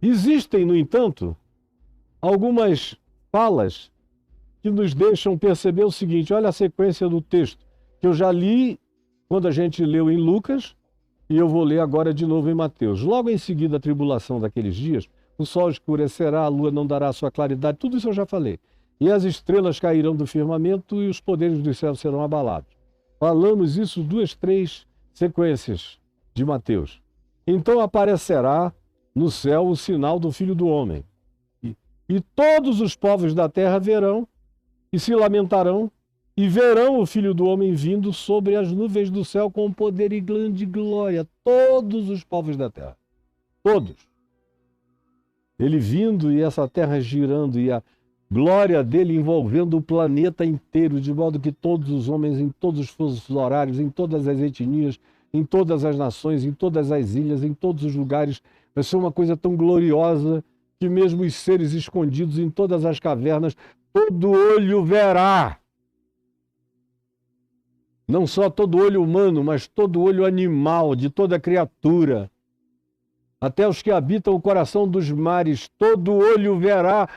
Existem, no entanto, algumas falas que nos deixam perceber o seguinte: olha a sequência do texto, que eu já li quando a gente leu em Lucas, e eu vou ler agora de novo em Mateus. Logo em seguida a tribulação daqueles dias, o sol escurecerá, a lua não dará sua claridade, tudo isso eu já falei. E as estrelas cairão do firmamento e os poderes dos céus serão abalados. Falamos isso 2, 3 sequências de Mateus. Então aparecerá no céu o sinal do Filho do Homem. E todos os povos da terra verão e se lamentarão e verão o Filho do Homem vindo sobre as nuvens do céu com poder e grande glória. Todos os povos da terra. Todos. Ele vindo e essa terra girando e a glória dele envolvendo o planeta inteiro, de modo que todos os homens, em todos os fusos horários, em todas as etnias, em todas as nações, em todas as ilhas, em todos os lugares, vai ser uma coisa tão gloriosa que mesmo os seres escondidos em todas as cavernas, todo olho verá. Não só todo olho humano, mas todo olho animal, de toda criatura. Até os que habitam o coração dos mares, todo olho verá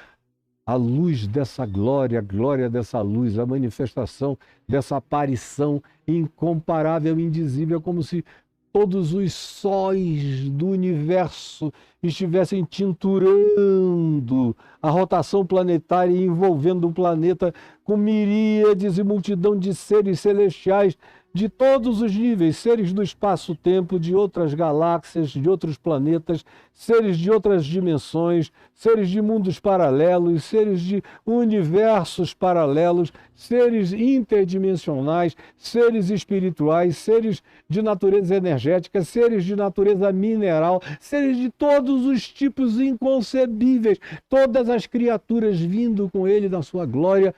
a luz dessa glória, a glória dessa luz, a manifestação dessa aparição incomparável, indizível, como se todos os sóis do universo estivessem tinturando a rotação planetária e envolvendo o planeta com miríades e multidão de seres celestiais de todos os níveis, seres do espaço-tempo, de outras galáxias, de outros planetas, seres de outras dimensões, seres de mundos paralelos, seres de universos paralelos, seres interdimensionais, seres espirituais, seres de natureza energética, seres de natureza mineral, seres de todos os tipos inconcebíveis, todas as criaturas vindo com ele na sua glória,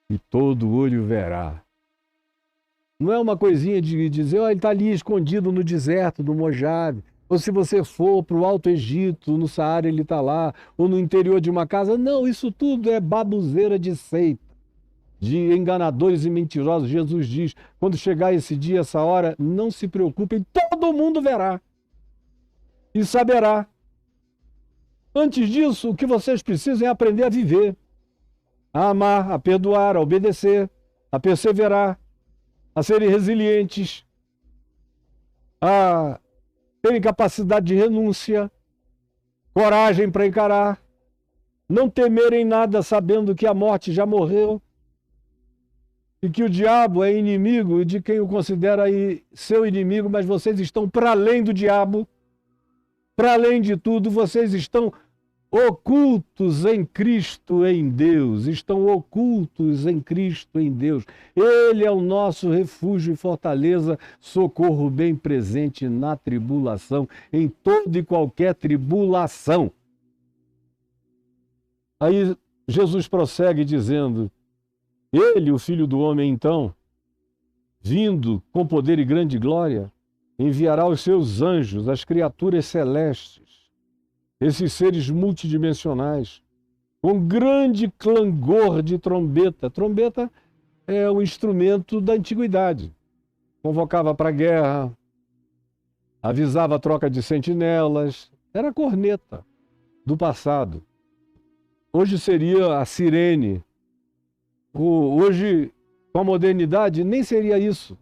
e todo olho verá. Não é uma coisinha de dizer, ele está ali escondido no deserto do Mojave, ou se você for para o Alto Egito, no Saara ele está lá, ou no interior de uma casa. Não, isso tudo é baboseira de seita, de enganadores e mentirosos. Jesus diz, quando chegar esse dia, essa hora, não se preocupem, todo mundo verá e saberá. Antes disso, o que vocês precisam é aprender a viver, a amar, a perdoar, a obedecer, a perseverar, a serem resilientes, a terem capacidade de renúncia, coragem para encarar, não temerem nada sabendo que a morte já morreu e que o diabo é inimigo de quem o considera seu inimigo, mas vocês estão para além do diabo, para além de tudo, vocês estão ocultos em Cristo, em Deus, estão ocultos em Cristo, em Deus. Ele é o nosso refúgio e fortaleza, socorro bem presente na tribulação, em toda e qualquer tribulação. Aí Jesus prossegue dizendo, ele, o Filho do Homem, então, vindo com poder e grande glória, enviará os seus anjos, as criaturas celestes, esses seres multidimensionais, com grande clangor de trombeta. Trombeta é um instrumento da antiguidade. Convocava para a guerra, avisava a troca de sentinelas, era a corneta do passado. Hoje seria a sirene. Hoje, com a modernidade, nem seria isso.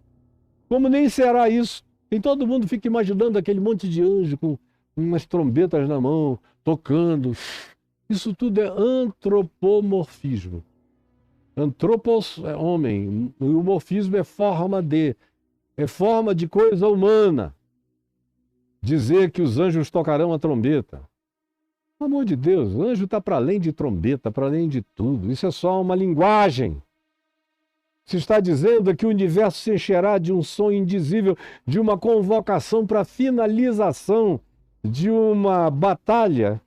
Como nem será isso? E todo mundo fica imaginando aquele monte de anjo com umas trombetas na mão, tocando. Isso tudo é antropomorfismo. Antropos é homem, e o morfismo é forma de coisa humana. Dizer que os anjos tocarão a trombeta. Pelo amor de Deus, o anjo está para além de trombeta, para além de tudo. Isso é só uma linguagem. Se está dizendo que o universo se encherá de um som indizível, de uma convocação para finalização de uma batalha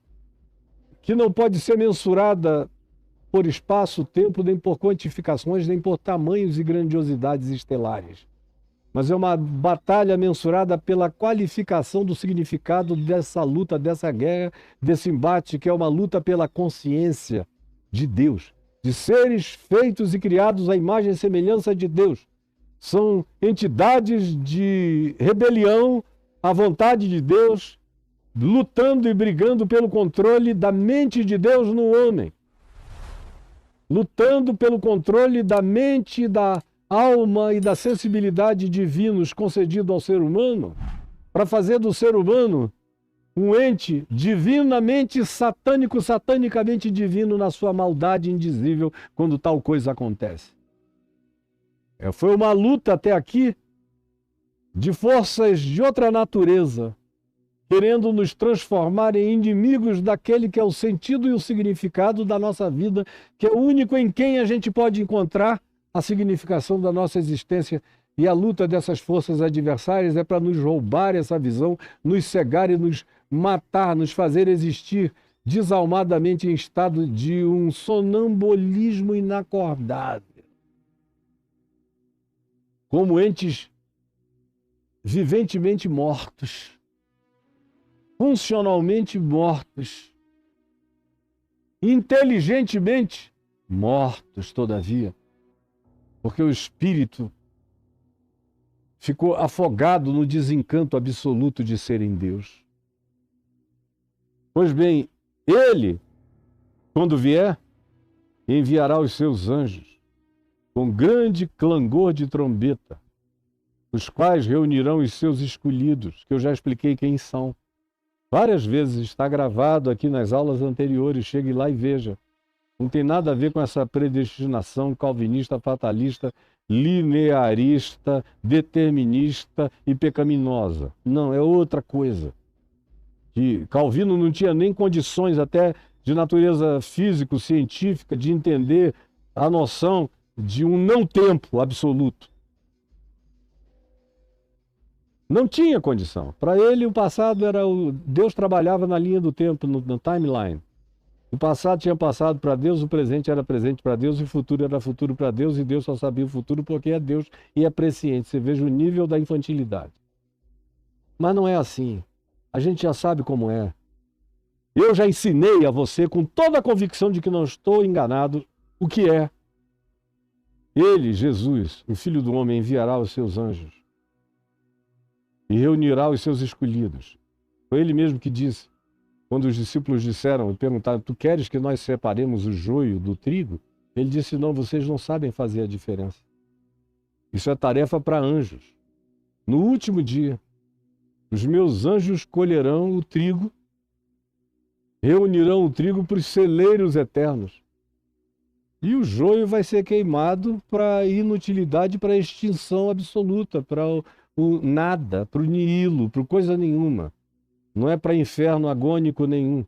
que não pode ser mensurada por espaço, tempo, nem por quantificações, nem por tamanhos e grandiosidades estelares. Mas é uma batalha mensurada pela qualificação do significado dessa luta, dessa guerra, desse embate, que é uma luta pela consciência de Deus, de seres feitos e criados à imagem e semelhança de Deus. São entidades de rebelião à vontade de Deus, lutando e brigando pelo controle da mente de Deus no homem, lutando pelo controle da mente, da alma e da sensibilidade divinos concedido ao ser humano, para fazer do ser humano um ente divinamente satânico, satanicamente divino na sua maldade indizível quando tal coisa acontece. Foi uma luta até aqui de forças de outra natureza, querendo nos transformar em inimigos daquele que é o sentido e o significado da nossa vida, que é o único em quem a gente pode encontrar a significação da nossa existência. E a luta dessas forças adversárias é para nos roubar essa visão, nos cegar e nos matar, nos fazer existir desalmadamente em estado de um sonambulismo inacordável. Como entes viventemente mortos, funcionalmente mortos, inteligentemente mortos, todavia, porque o espírito ficou afogado no desencanto absoluto de ser em Deus. Pois bem, ele, quando vier, enviará os seus anjos com grande clangor de trombeta, os quais reunirão os seus escolhidos, que eu já expliquei quem são. Várias vezes está gravado aqui nas aulas anteriores, chegue lá e veja. Não tem nada a ver com essa predestinação calvinista, fatalista, linearista, determinista e pecaminosa. Não, é outra coisa. Que Calvino não tinha nem condições até de natureza físico-científica de entender a noção de um não-tempo absoluto. Não tinha condição. Para ele, o passado era Deus trabalhava na linha do tempo, no timeline. O passado tinha passado para Deus, o presente era presente para Deus, e o futuro era futuro para Deus, e Deus só sabia o futuro porque é Deus e é presciente. Você veja o nível da infantilidade. Mas não é assim. A gente já sabe como é. Eu já ensinei a você, com toda a convicção de que não estou enganado, o que é. Ele, Jesus, o Filho do Homem, enviará os seus anjos e reunirá os seus escolhidos. Foi ele mesmo que disse, quando os discípulos disseram e perguntaram, tu queres que nós separemos o joio do trigo? Ele disse, não, vocês não sabem fazer a diferença. Isso é tarefa para anjos. No último dia, os meus anjos colherão o trigo, reunirão o trigo para os celeiros eternos. E o joio vai ser queimado para inutilidade, para extinção absoluta, para o nada, para o nihilo, para coisa nenhuma. Não é para inferno agônico nenhum.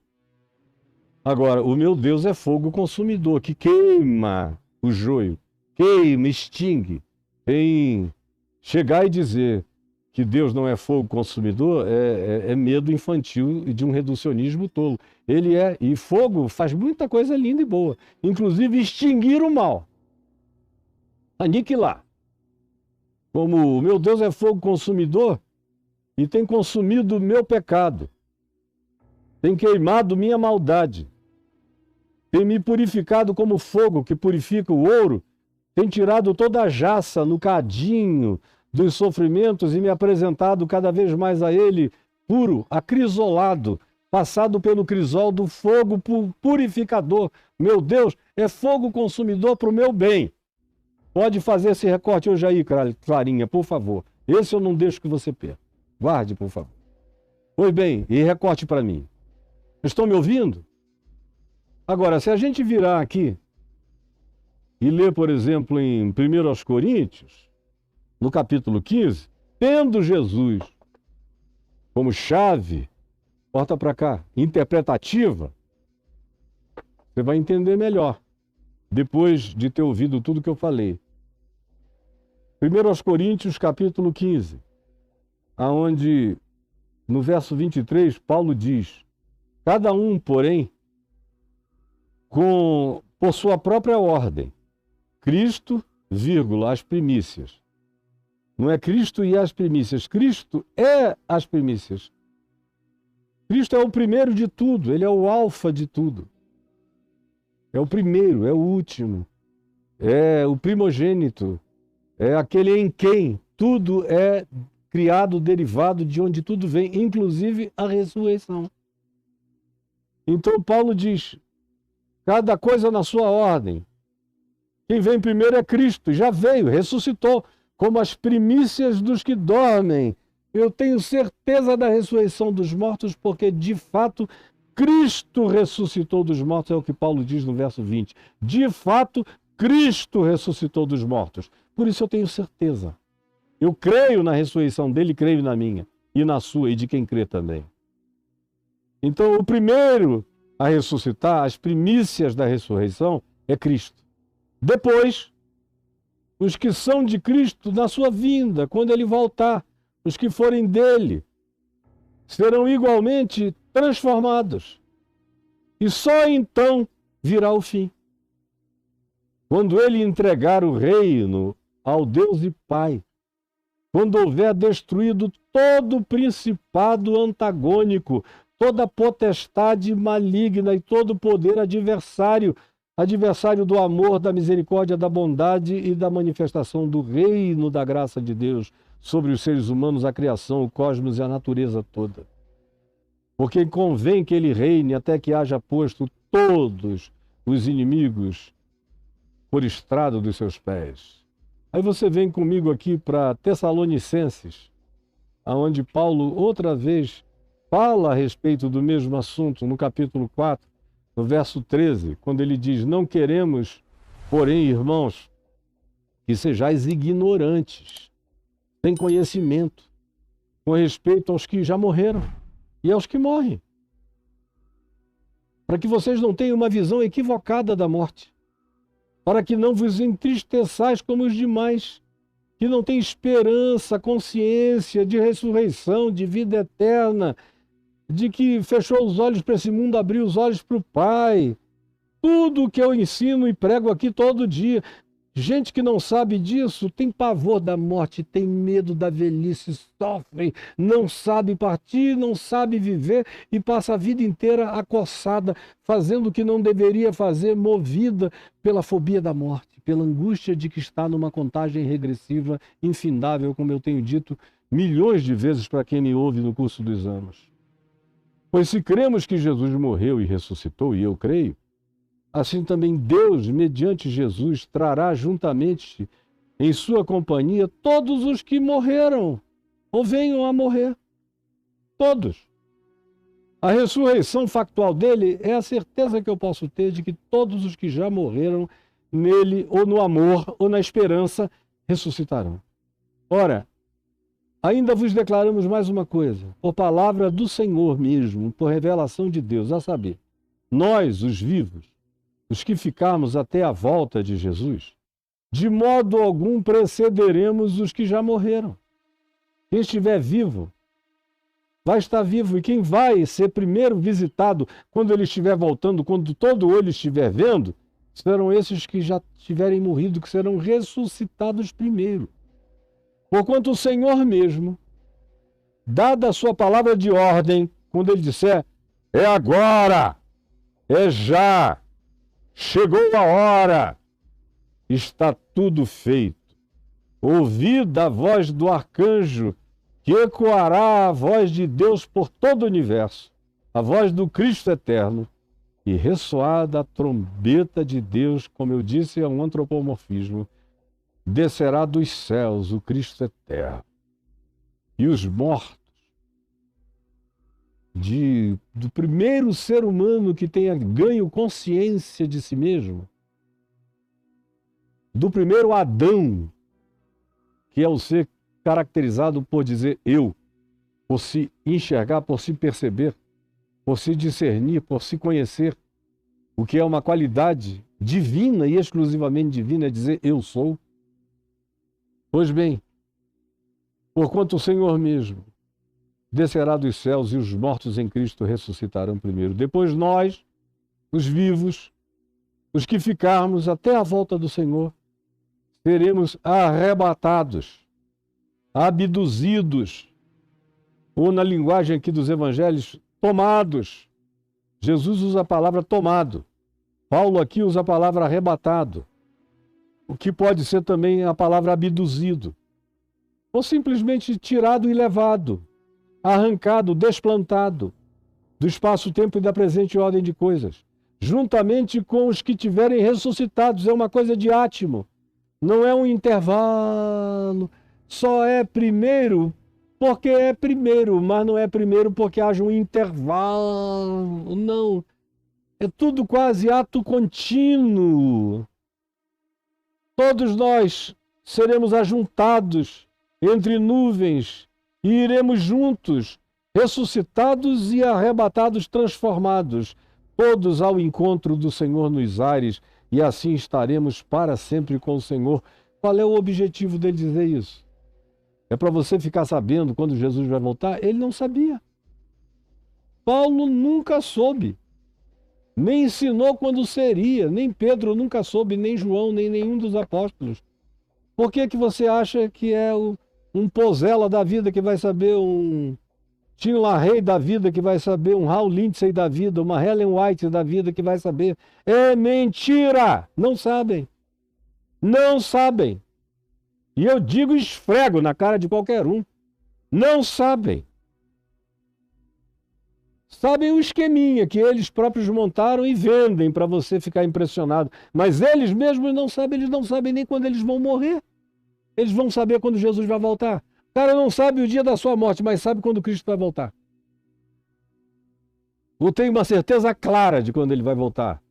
Agora, o meu Deus é fogo consumidor, que queima o joio, queima, extingue. Em chegar e dizer que Deus não é fogo consumidor é medo infantil e de um reducionismo tolo. Ele é, e fogo faz muita coisa linda e boa, inclusive extinguir o mal, aniquilar. Como o meu Deus é fogo consumidor e tem consumido o meu pecado, tem queimado minha maldade, tem me purificado como fogo que purifica o ouro, tem tirado toda a jaça no cadinho dos sofrimentos e me apresentado cada vez mais a ele, puro, acrisolado, passado pelo crisol do fogo purificador. Meu Deus, é fogo consumidor para o meu bem. Pode fazer esse recorte hoje aí, Clarinha, por favor. Esse eu não deixo que você perca. Guarde, por favor. Pois bem, e recorte para mim. Estão me ouvindo? Agora, se a gente virar aqui e ler, por exemplo, em 1 Coríntios, no capítulo 15, tendo Jesus como chave, porta para cá, interpretativa, você vai entender melhor, depois de ter ouvido tudo que eu falei. 1 Coríntios, capítulo 15, aonde, no verso 23, Paulo diz, cada um, porém, por sua própria ordem, Cristo, vírgula, as primícias. Não é Cristo e as primícias, Cristo é as primícias. Cristo é o primeiro de tudo, ele é o alfa de tudo. É o primeiro, é o último, é o primogênito, é aquele em quem tudo é criado, derivado de onde tudo vem, inclusive a ressurreição. Então Paulo diz, cada coisa na sua ordem. Quem vem primeiro é Cristo, já veio, ressuscitou, como as primícias dos que dormem. Eu tenho certeza da ressurreição dos mortos, porque de fato Cristo ressuscitou dos mortos, é o que Paulo diz no verso 20. De fato, Cristo ressuscitou dos mortos. Por isso eu tenho certeza. Eu creio na ressurreição dele, creio na minha, e na sua, e de quem crê também. Então, o primeiro a ressuscitar, as primícias da ressurreição, é Cristo. Depois, os que são de Cristo na sua vinda, quando ele voltar, os que forem dele, serão igualmente transformados. E só então virá o fim. Quando ele entregar o reino ao Deus e Pai, quando houver destruído todo principado antagônico, toda potestade maligna e todo poder adversário do amor, da misericórdia, da bondade e da manifestação do reino da graça de Deus sobre os seres humanos, a criação, o cosmos e a natureza toda. Porque convém que ele reine até que haja posto todos os inimigos por estrado dos seus pés. Aí você vem comigo aqui para Tessalonicenses, aonde Paulo outra vez fala a respeito do mesmo assunto, no capítulo 4, no verso 13, quando ele diz, não queremos, porém, irmãos, que sejais ignorantes, sem conhecimento, com respeito aos que já morreram e aos que morrem, para que vocês não tenham uma visão equivocada da morte, para que não vos entristeçais como os demais, que não têm esperança, consciência de ressurreição, de vida eterna, de que fechou os olhos para esse mundo, abriu os olhos para o Pai. Tudo o que eu ensino e prego aqui todo dia. Gente que não sabe disso tem pavor da morte, tem medo da velhice, sofre, não sabe partir, não sabe viver e passa a vida inteira acossada, fazendo o que não deveria fazer, movida pela fobia da morte, pela angústia de que está numa contagem regressiva infindável, como eu tenho dito milhões de vezes para quem me ouve no curso dos anos. Pois se cremos que Jesus morreu e ressuscitou, e eu creio, assim também Deus, mediante Jesus, trará juntamente em sua companhia todos os que morreram ou venham a morrer. Todos. A ressurreição factual dele é a certeza que eu posso ter de que todos os que já morreram nele, ou no amor, ou na esperança, ressuscitarão. Ora, ainda vos declaramos mais uma coisa, por palavra do Senhor mesmo, por revelação de Deus, a saber, nós, os vivos, os que ficarmos até a volta de Jesus, de modo algum precederemos os que já morreram. Quem estiver vivo, vai estar vivo. E quem vai ser primeiro visitado quando ele estiver voltando, quando todo olho estiver vendo, serão esses que já tiverem morrido, que serão ressuscitados primeiro. Porquanto o Senhor mesmo, dada a sua palavra de ordem, quando ele disser, é agora, é já, chegou a hora, está tudo feito. Ouvida a voz do arcanjo, que ecoará a voz de Deus por todo o universo, a voz do Cristo eterno, e ressoada a trombeta de Deus, como eu disse, é um antropomorfismo, descerá dos céus o Cristo eterno. E os mortos, do primeiro ser humano que tenha ganho consciência de si mesmo, do primeiro Adão, que é o ser caracterizado por dizer eu, por se enxergar, por se perceber, por se discernir, por se conhecer, o que é uma qualidade divina e exclusivamente divina, é dizer eu sou. Pois bem, porquanto o Senhor mesmo descerá dos céus e os mortos em Cristo ressuscitarão primeiro. Depois nós, os vivos, os que ficarmos até a volta do Senhor, seremos arrebatados, abduzidos, ou na linguagem aqui dos evangelhos, tomados. Jesus usa a palavra tomado. Paulo aqui usa a palavra arrebatado, o que pode ser também a palavra abduzido. ou simplesmente tirado e levado, arrancado, desplantado do espaço-tempo e da presente ordem de coisas, juntamente com os que tiverem ressuscitados. É uma coisa de átimo, não é um intervalo. Só é primeiro porque é primeiro, mas não é primeiro porque haja um intervalo. Não. É tudo quase ato contínuo. Todos nós seremos ajuntados entre nuvens e iremos juntos, ressuscitados e arrebatados, transformados, todos ao encontro do Senhor nos ares, e assim estaremos para sempre com o Senhor. Qual é o objetivo dele dizer isso? É para você ficar sabendo quando Jesus vai voltar? Ele não sabia. Paulo nunca soube. Nem ensinou quando seria, nem Pedro nunca soube, nem João, nem nenhum dos apóstolos. Por que que você acha que é um Pozella da vida que vai saber, um Tim LaHaye da vida que vai saber, um Hal Lindsey da vida, uma Helen White da vida que vai saber? É mentira! Não sabem. Não sabem. E eu digo esfrego na cara de qualquer um. Não sabem. Sabem o esqueminha que eles próprios montaram e vendem para você ficar impressionado. Mas eles mesmos não sabem, eles não sabem nem quando eles vão morrer. Eles vão saber quando Jesus vai voltar. O cara não sabe o dia da sua morte, mas sabe quando Cristo vai voltar. Ou tem uma certeza clara de quando ele vai voltar.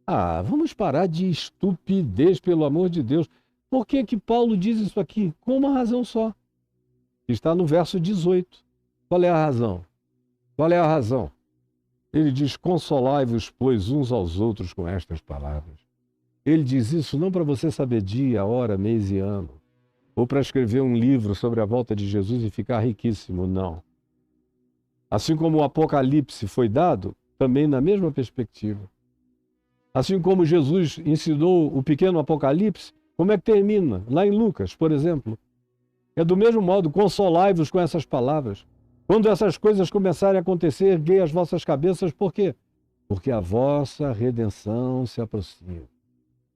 Ah, vamos parar de estupidez, pelo amor de Deus. Por que que Paulo diz isso aqui? Com uma razão só. Está no verso 18. Qual é a razão? Qual é a razão? Ele diz: consolai-vos, pois, uns aos outros com estas palavras. Ele diz isso não para você saber dia, hora, mês e ano, ou para escrever um livro sobre a volta de Jesus e ficar riquíssimo, não. Assim como o Apocalipse foi dado, também na mesma perspectiva. Assim como Jesus ensinou o pequeno Apocalipse, como é que termina? Lá em Lucas, por exemplo. É do mesmo modo: consolai-vos com essas palavras. Quando essas coisas começarem a acontecer, erguei as vossas cabeças. Por quê? Porque a vossa redenção se aproxima.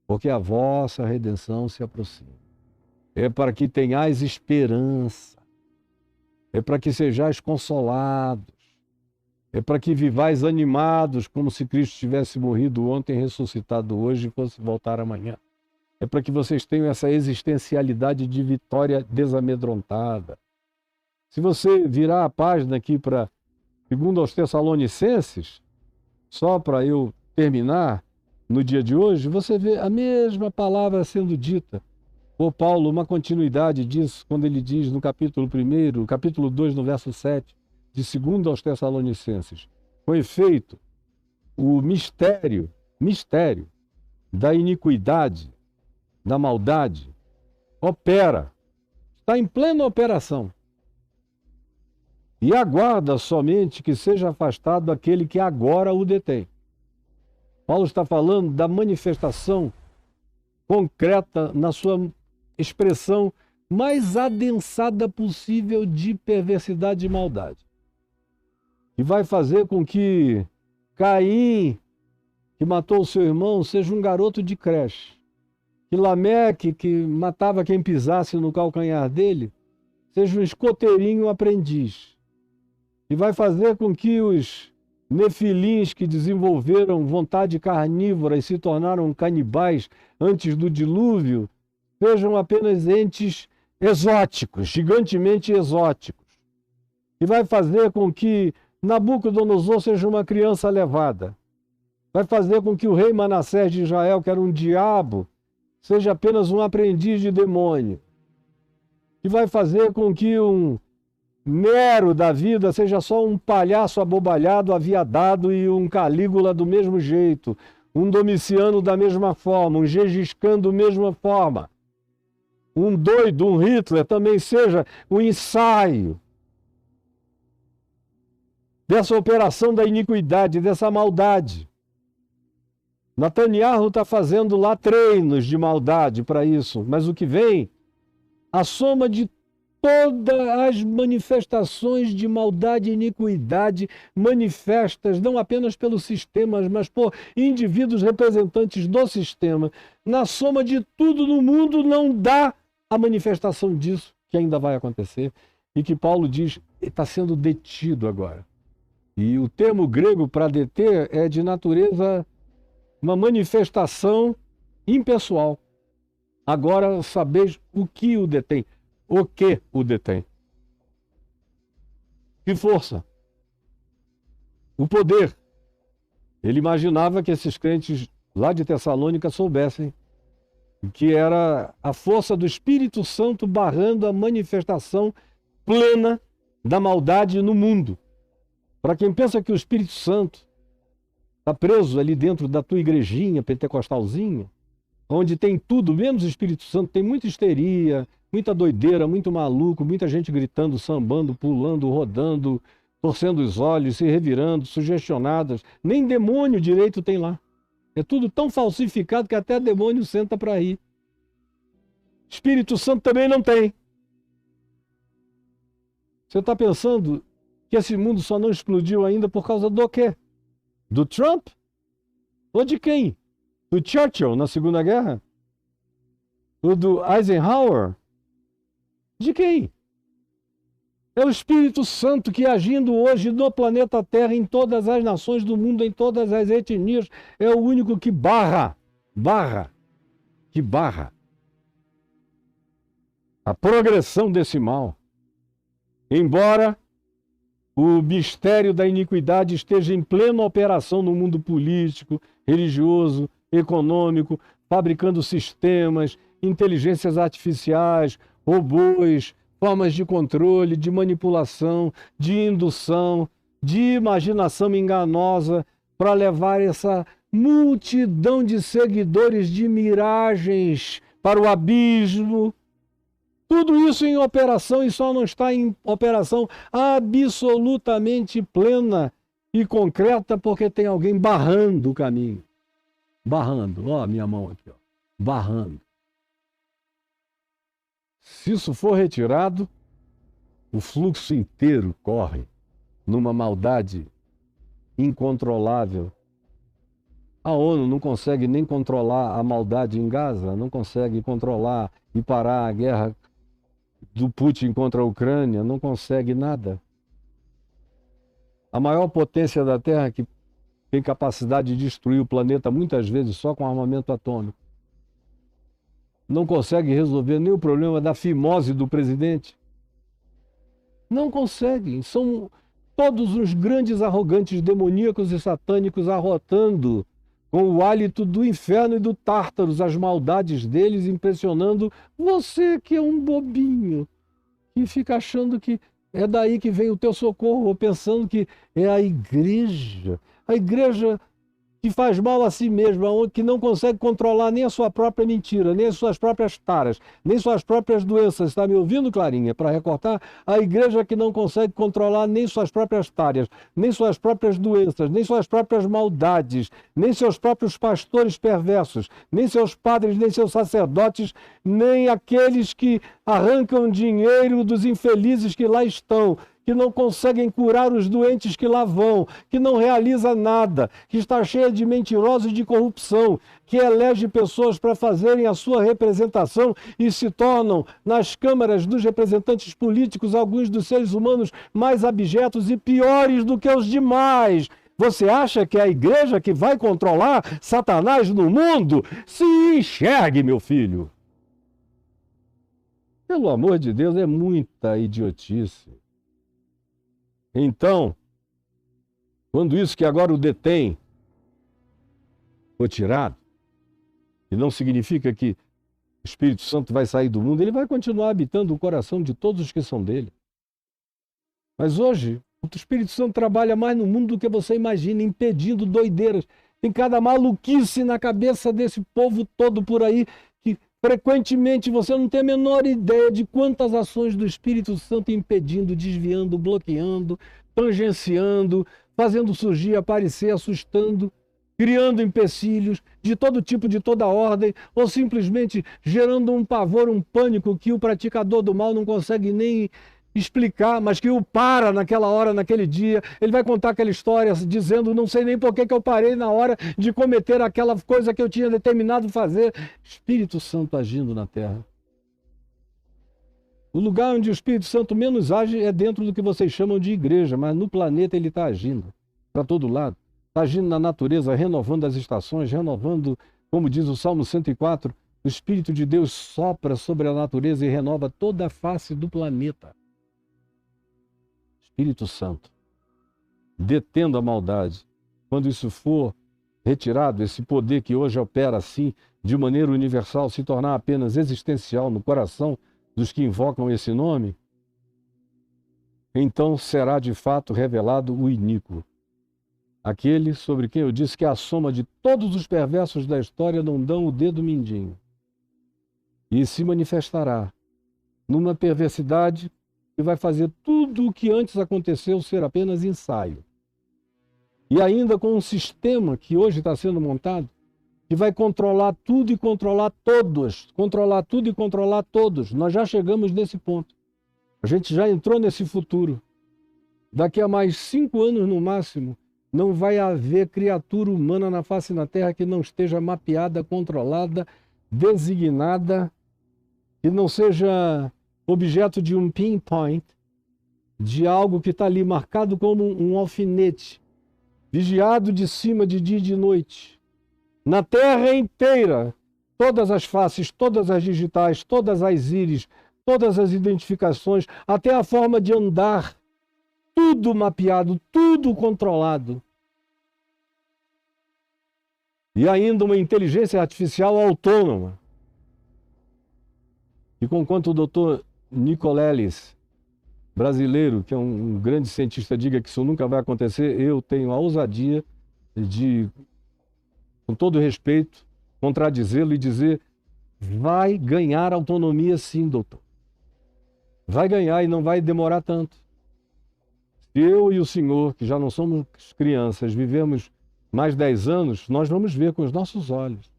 Porque a vossa redenção se aproxima. É para que tenhais esperança. É para que sejais consolados. É para que vivais animados, como se Cristo tivesse morrido ontem, ressuscitado hoje e fosse voltar amanhã. É para que vocês tenham essa existencialidade de vitória desamedrontada. Se você virar a página aqui para 2 Tessalonicenses, só para eu terminar no dia de hoje, você vê a mesma palavra sendo dita por Paulo, uma continuidade disso, quando ele diz no capítulo 1, capítulo 2, no verso 7, de 2 Tessalonicenses: com efeito, o mistério da iniquidade, da maldade, opera, está em plena operação. E aguarda somente que seja afastado aquele que agora o detém. Paulo está falando da manifestação concreta na sua expressão mais adensada possível de perversidade e maldade. E vai fazer com que Caim, que matou o seu irmão, seja um garoto de creche. Que Lameque, que matava quem pisasse no calcanhar dele, seja um escoteirinho aprendiz. E vai fazer com que os nefilins que desenvolveram vontade carnívora e se tornaram canibais antes do dilúvio, sejam apenas entes exóticos, gigantemente exóticos. E vai fazer com que Nabucodonosor seja uma criança levada. Vai fazer com que o rei Manassés de Israel, que era um diabo, seja apenas um aprendiz de demônio. E vai fazer com que um Nero da vida seja só um palhaço abobalhado, aviadado, e um Calígula do mesmo jeito, um Domiciano da mesma forma, um Gengis Khan da mesma forma, um doido, um Hitler também seja um ensaio dessa operação da iniquidade, dessa maldade. Netanyahu está fazendo lá treinos de maldade para isso, mas o que vem, a soma de todas as manifestações de maldade e iniquidade manifestas não apenas pelos sistemas, mas por indivíduos representantes do sistema. Na soma de tudo no mundo não dá a manifestação disso, que ainda vai acontecer e que Paulo diz está sendo detido agora. E o termo grego para deter é de natureza, uma manifestação impessoal. Agora sabeis o que o detém. O que o detém? Que força? O poder. Ele imaginava que esses crentes lá de Tessalônica soubessem que era a força do Espírito Santo barrando a manifestação plena da maldade no mundo. Para quem pensa que o Espírito Santo está preso ali dentro da tua igrejinha pentecostalzinha, onde tem tudo, menos o Espírito Santo, tem muita histeria, muita doideira, muito maluco, muita gente gritando, sambando, pulando, rodando, torcendo os olhos, se revirando, sugestionadas. Nem demônio direito tem lá. É tudo tão falsificado que até demônio senta para rir. Espírito Santo também não tem. Você está pensando que esse mundo só não explodiu ainda por causa do quê? Do Trump? Ou de quem? Do Churchill na Segunda Guerra? Ou do Eisenhower? De quem? É o Espírito Santo que, agindo hoje no planeta Terra, em todas as nações do mundo, em todas as etnias, é o único que barra a progressão desse mal. Embora o mistério da iniquidade esteja em plena operação no mundo político, religioso, econômico, fabricando sistemas, inteligências artificiais, robôs, formas de controle, de manipulação, de indução, de imaginação enganosa para levar essa multidão de seguidores de miragens para o abismo. Tudo isso em operação e só não está em operação absolutamente plena e concreta porque tem alguém barrando o caminho. Barrando, ó, minha mão aqui, ó, barrando. Se isso for retirado, o fluxo inteiro corre numa maldade incontrolável. A ONU não consegue nem controlar a maldade em Gaza, não consegue controlar e parar a guerra do Putin contra a Ucrânia, não consegue nada. A maior potência da Terra, que tem capacidade de destruir o planeta muitas vezes só com armamento atômico, não consegue resolver nem o problema da fimose do presidente. Não conseguem. São todos os grandes arrogantes demoníacos e satânicos arrotando com o hálito do inferno e do Tártaros, as maldades deles, impressionando você que é um bobinho, que fica achando que é daí que vem o teu socorro, ou pensando que é a igreja que faz mal a si mesma, que não consegue controlar nem a sua própria mentira, nem as suas próprias taras, nem suas próprias doenças. Está me ouvindo, Clarinha? Para recortar, a igreja que não consegue controlar nem suas próprias taras, nem suas próprias doenças, nem suas próprias maldades, nem seus próprios pastores perversos, nem seus padres, nem seus sacerdotes, nem aqueles que arrancam dinheiro dos infelizes que lá estão, que não conseguem curar os doentes que lá vão, que não realiza nada, que está cheia de mentirosos e de corrupção, que elege pessoas para fazerem a sua representação e se tornam, nas câmaras dos representantes políticos, alguns dos seres humanos mais abjetos e piores do que os demais. Você acha que é a igreja que vai controlar Satanás no mundo? Se enxergue, meu filho. Pelo amor de Deus, é muita idiotice. Então, quando isso que agora o detém for tirado, e não significa que o Espírito Santo vai sair do mundo, ele vai continuar habitando o coração de todos os que são dele. Mas hoje, o Espírito Santo trabalha mais no mundo do que você imagina, impedindo doideiras. Tem cada maluquice na cabeça desse povo todo por aí, que frequentemente você não tem a menor ideia de quantas ações do Espírito Santo impedindo, desviando, bloqueando, tangenciando, fazendo surgir, aparecer, assustando, criando empecilhos de todo tipo, de toda ordem, ou simplesmente gerando um pavor, um pânico que o praticador do mal não consegue nem explicar, mas que o para naquela hora, naquele dia. Ele vai contar aquela história dizendo, não sei nem por que eu parei na hora de cometer aquela coisa que eu tinha determinado fazer. Espírito Santo agindo na terra. O lugar onde o Espírito Santo menos age é dentro do que vocês chamam de igreja, mas no planeta ele está agindo para todo lado. Está agindo na natureza, renovando as estações, renovando, como diz o Salmo 104, o Espírito de Deus sopra sobre a natureza e renova toda a face do planeta. Espírito Santo, detendo a maldade. Quando isso for retirado, esse poder que hoje opera assim, de maneira universal, se tornar apenas existencial no coração dos que invocam esse nome, então será de fato revelado o iníquo. Aquele sobre quem eu disse que a soma de todos os perversos da história não dão o dedo mindinho. E se manifestará numa perversidade que vai fazer tudo o que antes aconteceu ser apenas ensaio. E ainda com um sistema que hoje está sendo montado, que vai controlar tudo e controlar todos. Controlar tudo e controlar todos. Nós já chegamos nesse ponto. A gente já entrou nesse futuro. Daqui a mais 5 anos no máximo, não vai haver criatura humana na face da Terra que não esteja mapeada, controlada, designada, que não seja objeto de um pinpoint, de algo que está ali marcado como um alfinete, vigiado de cima de dia e de noite. Na Terra inteira, todas as faces, todas as digitais, todas as íris, todas as identificações, até a forma de andar, tudo mapeado, tudo controlado. E ainda uma inteligência artificial autônoma. E conquanto o doutor Nicoleles, brasileiro, que é um grande cientista, diga que isso nunca vai acontecer, eu tenho a ousadia de, com todo respeito, contradizê-lo e dizer: vai ganhar autonomia sim, doutor. Vai ganhar e não vai demorar tanto. Se eu e o senhor, que já não somos crianças, vivemos mais 10 anos, nós vamos ver com os nossos olhos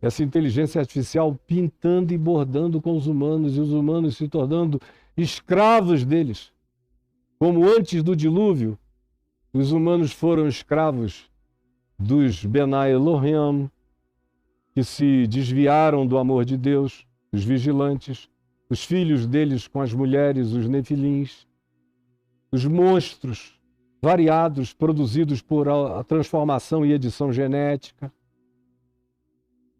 essa inteligência artificial pintando e bordando com os humanos, e os humanos se tornando escravos deles. Como antes do dilúvio, os humanos foram escravos dos Benai Elohim, que se desviaram do amor de Deus, os vigilantes, os filhos deles com as mulheres, os nefilins, os monstros variados produzidos por a transformação e edição genética.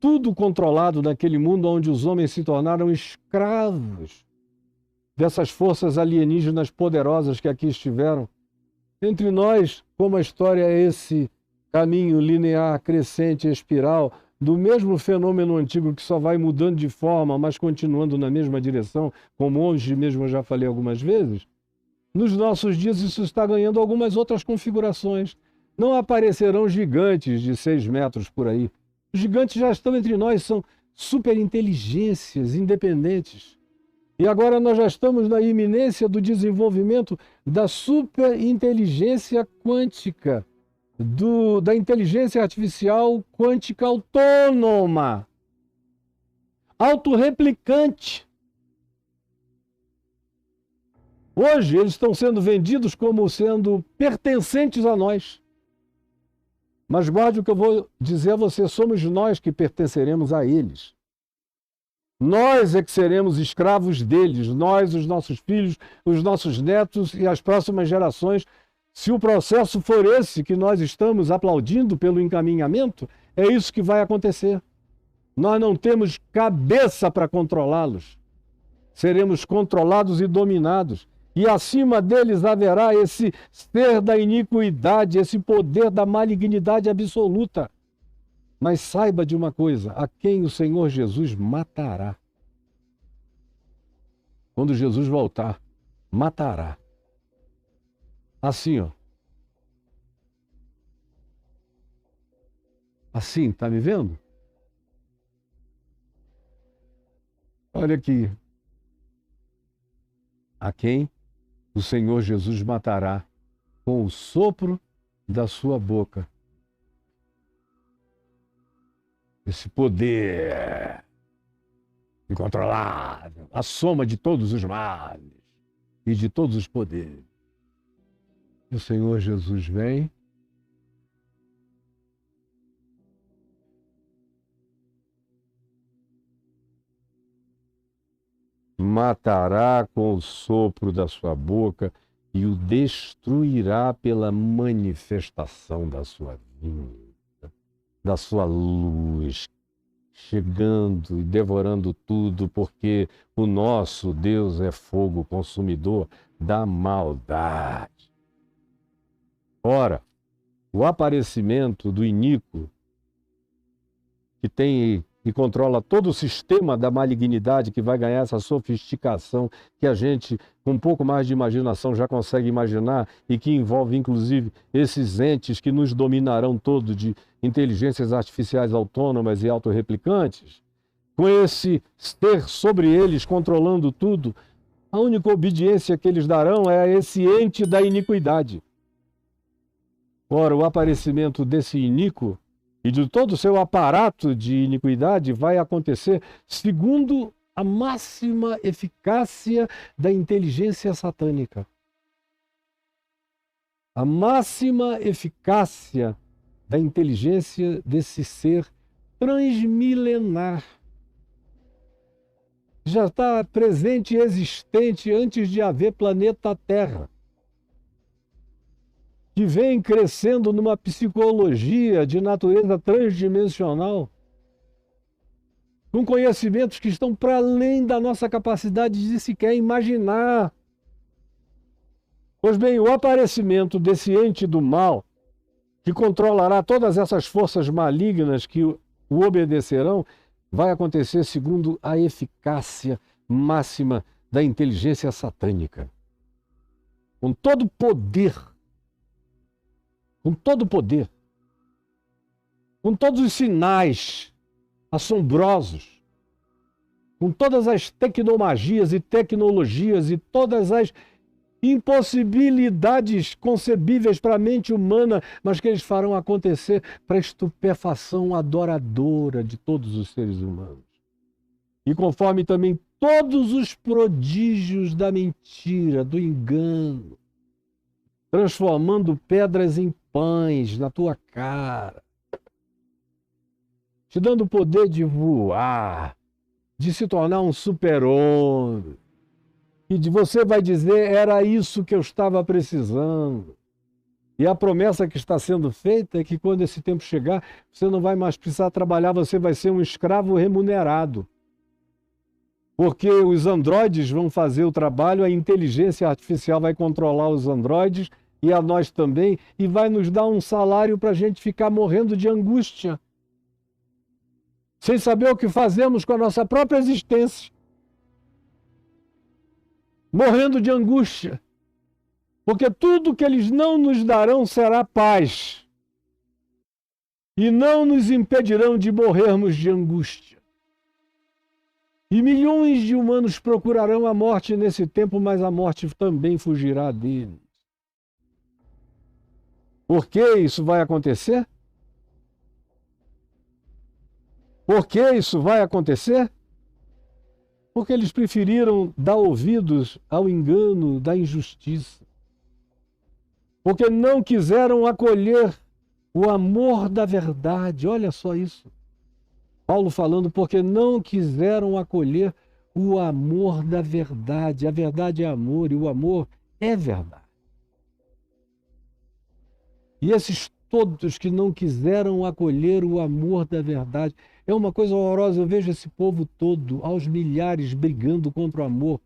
Tudo controlado naquele mundo onde os homens se tornaram escravos dessas forças alienígenas poderosas que aqui estiveram. Entre nós, como a história é esse caminho linear, crescente, espiral, do mesmo fenômeno antigo que só vai mudando de forma, mas continuando na mesma direção, como hoje mesmo eu já falei algumas vezes, nos nossos dias isso está ganhando algumas outras configurações. Não aparecerão gigantes de 6 metros por aí. Os gigantes já estão entre nós, são superinteligências independentes. E agora nós já estamos na iminência do desenvolvimento da superinteligência quântica, da inteligência artificial quântica autônoma, autorreplicante. Hoje eles estão sendo vendidos como sendo pertencentes a nós. Mas guarde o que eu vou dizer a você, somos nós que pertenceremos a eles. Nós é que seremos escravos deles, nós, os nossos filhos, os nossos netos e as próximas gerações. Se o processo for esse que nós estamos aplaudindo pelo encaminhamento, é isso que vai acontecer. Nós não temos cabeça para controlá-los. Seremos controlados e dominados. E acima deles haverá esse ser da iniquidade, esse poder da malignidade absoluta. Mas saiba de uma coisa, a quem o Senhor Jesus matará. Quando Jesus voltar, matará. Assim, ó. Assim, tá me vendo? Olha aqui. A quem o Senhor Jesus matará com o sopro da sua boca. Esse poder incontrolável, a soma de todos os males e de todos os poderes. O Senhor Jesus vem matará com o sopro da sua boca e o destruirá pela manifestação da sua vinda, da sua luz, chegando e devorando tudo, porque o nosso Deus é fogo consumidor da maldade. Ora, o aparecimento do iníquo, que tem e controla todo o sistema da malignidade, que vai ganhar essa sofisticação que a gente, com um pouco mais de imaginação, já consegue imaginar, e que envolve, inclusive, esses entes que nos dominarão todos, de inteligências artificiais autônomas e autorreplicantes, com esse ser sobre eles controlando tudo, a única obediência que eles darão é a esse ente da iniquidade. Ora, o aparecimento desse iníquo e de todo o seu aparato de iniquidade vai acontecer segundo a máxima eficácia da inteligência satânica. A máxima eficácia da inteligência desse ser transmilenar. Já está presente e existente antes de haver planeta Terra, que vem crescendo numa psicologia de natureza transdimensional, com conhecimentos que estão para além da nossa capacidade de sequer imaginar. Pois bem, o aparecimento desse ente do mal, que controlará todas essas forças malignas que o obedecerão, vai acontecer segundo a eficácia máxima da inteligência satânica. Com todo poder, com todo o poder, com todos os sinais assombrosos, com todas as tecnomagias e tecnologias e todas as impossibilidades concebíveis para a mente humana, mas que eles farão acontecer para a estupefação adoradora de todos os seres humanos. E conforme também todos os prodígios da mentira, do engano, transformando pedras em pães na tua cara, te dando o poder de voar, de se tornar um super-homem, e você vai dizer, era isso que eu estava precisando. E a promessa que está sendo feita é que quando esse tempo chegar, você não vai mais precisar trabalhar, você vai ser um escravo remunerado. Porque os androides vão fazer o trabalho, a inteligência artificial vai controlar os androides, e a nós também, e vai nos dar um salário para a gente ficar morrendo de angústia, sem saber o que fazemos com a nossa própria existência. Morrendo de angústia, porque tudo que eles não nos darão será paz, e não nos impedirão de morrermos de angústia. E milhões de humanos procurarão a morte nesse tempo, mas a morte também fugirá deles. Por que isso vai acontecer? Por que isso vai acontecer? Porque eles preferiram dar ouvidos ao engano da injustiça. Porque não quiseram acolher o amor da verdade. Olha só isso. Paulo falando, porque não quiseram acolher o amor da verdade. A verdade é amor e o amor é verdade. E esses todos que não quiseram acolher o amor da verdade, é uma coisa horrorosa. Eu vejo esse povo todo, aos milhares, brigando contra o amor,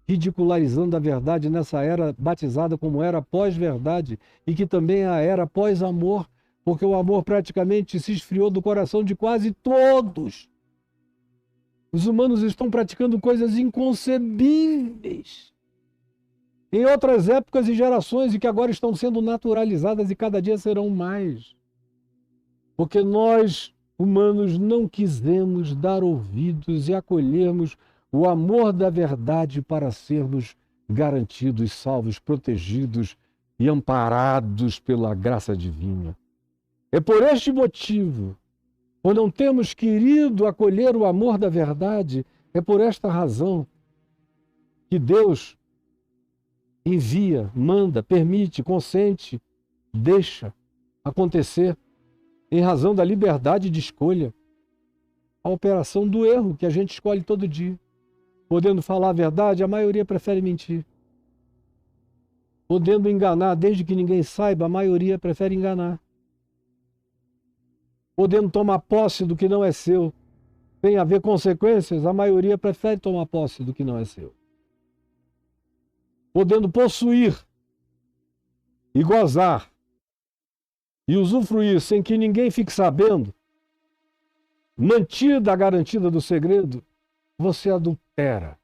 ridicularizando a verdade nessa era batizada como era pós-verdade, e que também é a era pós-amor, porque o amor praticamente se esfriou do coração de quase todos. Os humanos estão praticando coisas inconcebíveis em outras épocas e gerações, e que agora estão sendo naturalizadas e cada dia serão mais. Porque nós, humanos, não quisemos dar ouvidos e acolhermos o amor da verdade para sermos garantidos, salvos, protegidos e amparados pela graça divina. É por este motivo, por não termos querido acolher o amor da verdade, é por esta razão que Deus envia, manda, permite, consente, deixa acontecer, em razão da liberdade de escolha, a operação do erro que a gente escolhe todo dia. podendo falar a verdade, a maioria prefere mentir. Podendo enganar, desde que ninguém saiba, a maioria prefere enganar. Podendo tomar posse do que não é seu, sem haver consequências, a maioria prefere tomar posse do que não é seu. Podendo possuir e gozar e usufruir sem que ninguém fique sabendo, mantida a garantida do segredo, você adultera.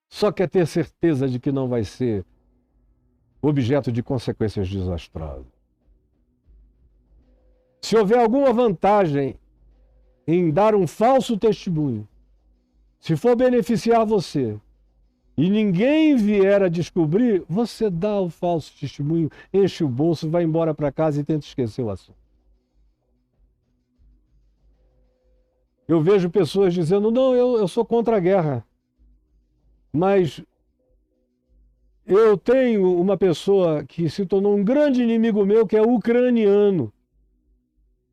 Só quer ter certeza de que não vai ser objeto de consequências desastrosas. Se houver alguma vantagem em dar um falso testemunho, se for beneficiar você, e ninguém vier a descobrir, você dá o falso testemunho, enche o bolso, vai embora para casa e tenta esquecer o assunto. Eu vejo pessoas dizendo, não, eu sou contra a guerra, mas eu tenho uma pessoa que se tornou um grande inimigo meu, que é ucraniano.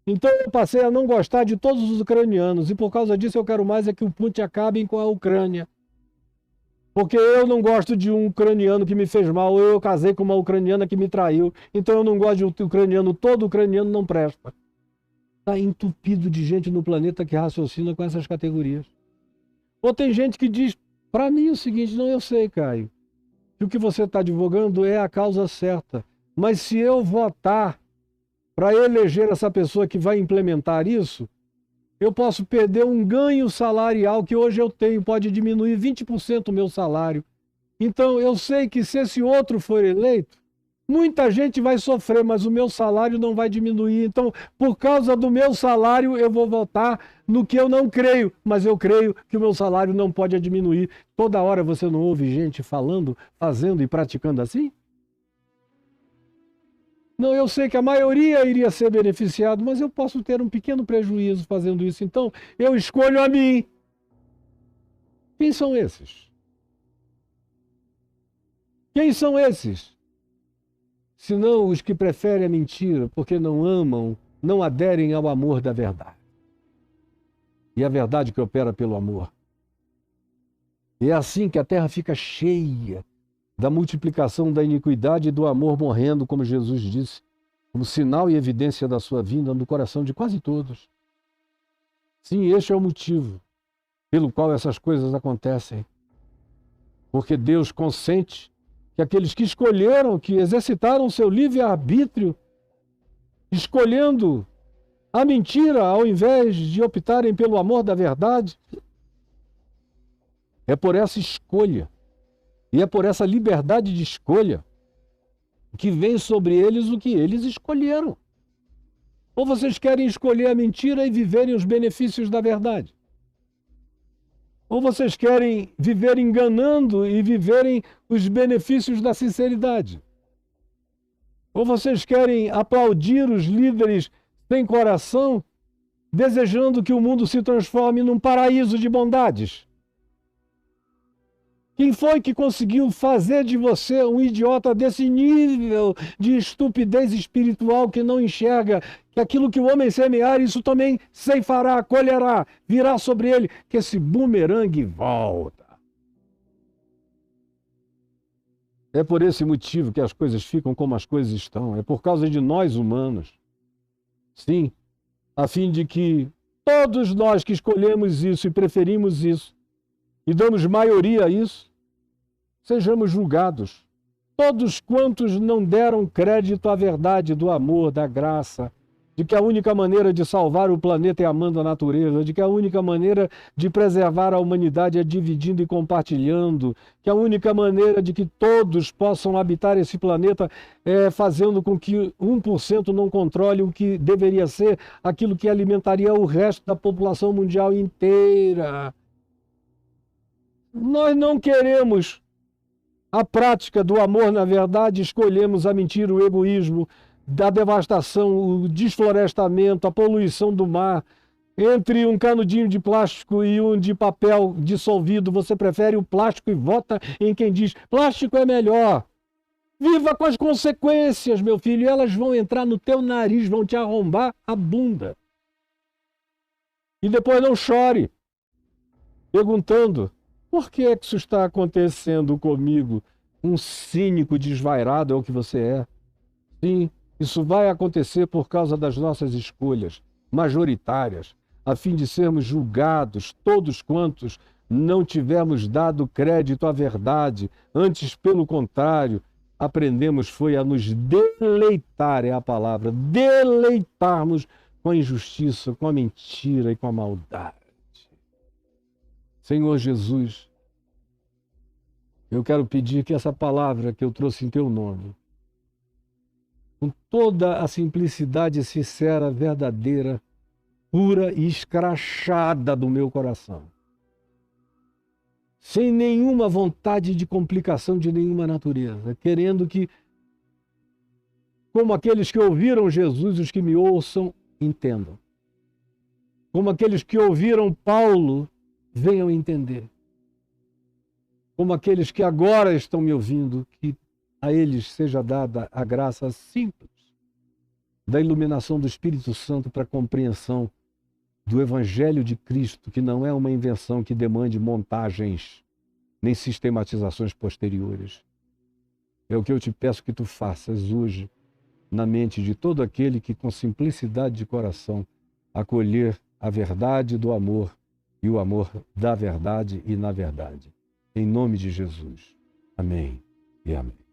Então eu passei a não gostar de todos os ucranianos, e por causa disso eu quero mais é que o Putin acabe com a Ucrânia. Porque eu não gosto de um ucraniano que me fez mal, eu casei com uma ucraniana que me traiu, então eu não gosto de ucraniano, todo ucraniano não presta. Está entupido de gente no planeta que raciocina com essas categorias. Ou tem gente que diz, para mim o seguinte, não, eu sei, Caio, que o que você está advogando é a causa certa, mas se eu votar para eleger essa pessoa que vai implementar isso, eu posso perder um ganho salarial que hoje eu tenho, pode diminuir 20% o meu salário. Então, eu sei que se esse outro for eleito, muita gente vai sofrer, mas o meu salário não vai diminuir. Então, por causa do meu salário, eu vou votar no que eu não creio, mas eu creio que o meu salário não pode diminuir. Toda hora você não ouve gente falando, fazendo e praticando assim? Não, eu sei que a maioria iria ser beneficiado, mas eu posso ter um pequeno prejuízo fazendo isso. Então, eu escolho a mim. Quem são esses? Quem são esses? Senão os que preferem a mentira, porque não amam, não aderem ao amor da verdade. E a verdade que opera pelo amor. E é assim que a terra fica cheia da multiplicação da iniquidade e do amor morrendo, como Jesus disse, como sinal e evidência da sua vinda no coração de quase todos. Sim, este é o motivo pelo qual essas coisas acontecem. Porque Deus consente que aqueles que escolheram, que exercitaram seu livre-arbítrio, escolhendo a mentira ao invés de optarem pelo amor da verdade, é por essa escolha, e é por essa liberdade de escolha que vem sobre eles o que eles escolheram. Ou vocês querem escolher a mentira e viverem os benefícios da verdade? Ou vocês querem viver enganando e viverem os benefícios da sinceridade? Ou vocês querem aplaudir os líderes sem coração, desejando que o mundo se transforme num paraíso de bondades? Quem foi que conseguiu fazer de você um idiota desse nível de estupidez espiritual que não enxerga que aquilo que o homem semear, isso também ceifará, colherá, virá sobre ele, que esse bumerangue volta. É por esse motivo que as coisas ficam como as coisas estão. É por causa de nós humanos. Sim, a fim de que todos nós que escolhemos isso e preferimos isso, e damos maioria a isso, sejamos julgados. Todos quantos não deram crédito à verdade do amor, da graça, de que a única maneira de salvar o planeta é amando a natureza, de que a única maneira de preservar a humanidade é dividindo e compartilhando, que a única maneira de que todos possam habitar esse planeta é fazendo com que 1% não controle o que deveria ser aquilo que alimentaria o resto da população mundial inteira. Nós não queremos a prática do amor na verdade, escolhemos a mentira, o egoísmo, da devastação, o desflorestamento, a poluição do mar. Entre um canudinho de plástico e um de papel dissolvido, você prefere o plástico e vota em quem diz plástico é melhor. Viva com as consequências, meu filho, e elas vão entrar no teu nariz, vão te arrombar a bunda. E depois não chore. perguntando: por que é que isso está acontecendo comigo? Um cínico desvairado é o que você é. Sim, isso vai acontecer por causa das nossas escolhas majoritárias, a fim de sermos julgados, todos quantos não tivermos dado crédito à verdade, antes, pelo contrário, aprendemos foi a nos deleitar, é a palavra, deleitarmos com a injustiça, com a mentira e com a maldade. Senhor Jesus, eu quero pedir que essa palavra que eu trouxe em teu nome, com toda a simplicidade sincera, verdadeira, pura e escrachada do meu coração, sem nenhuma vontade de complicação de nenhuma natureza, querendo que, como aqueles que ouviram Jesus, os que me ouçam, entendam. Como aqueles que ouviram Paulo, venham entender. Como aqueles que agora estão me ouvindo, que a eles seja dada a graça simples da iluminação do Espírito Santo para a compreensão do Evangelho de Cristo, que não é uma invenção que demande montagens nem sistematizações posteriores. É o que eu te peço que tu faças hoje na mente de todo aquele que, com simplicidade de coração, acolher a verdade do amor e o amor da verdade e na verdade. Em nome de Jesus. Amém e amém.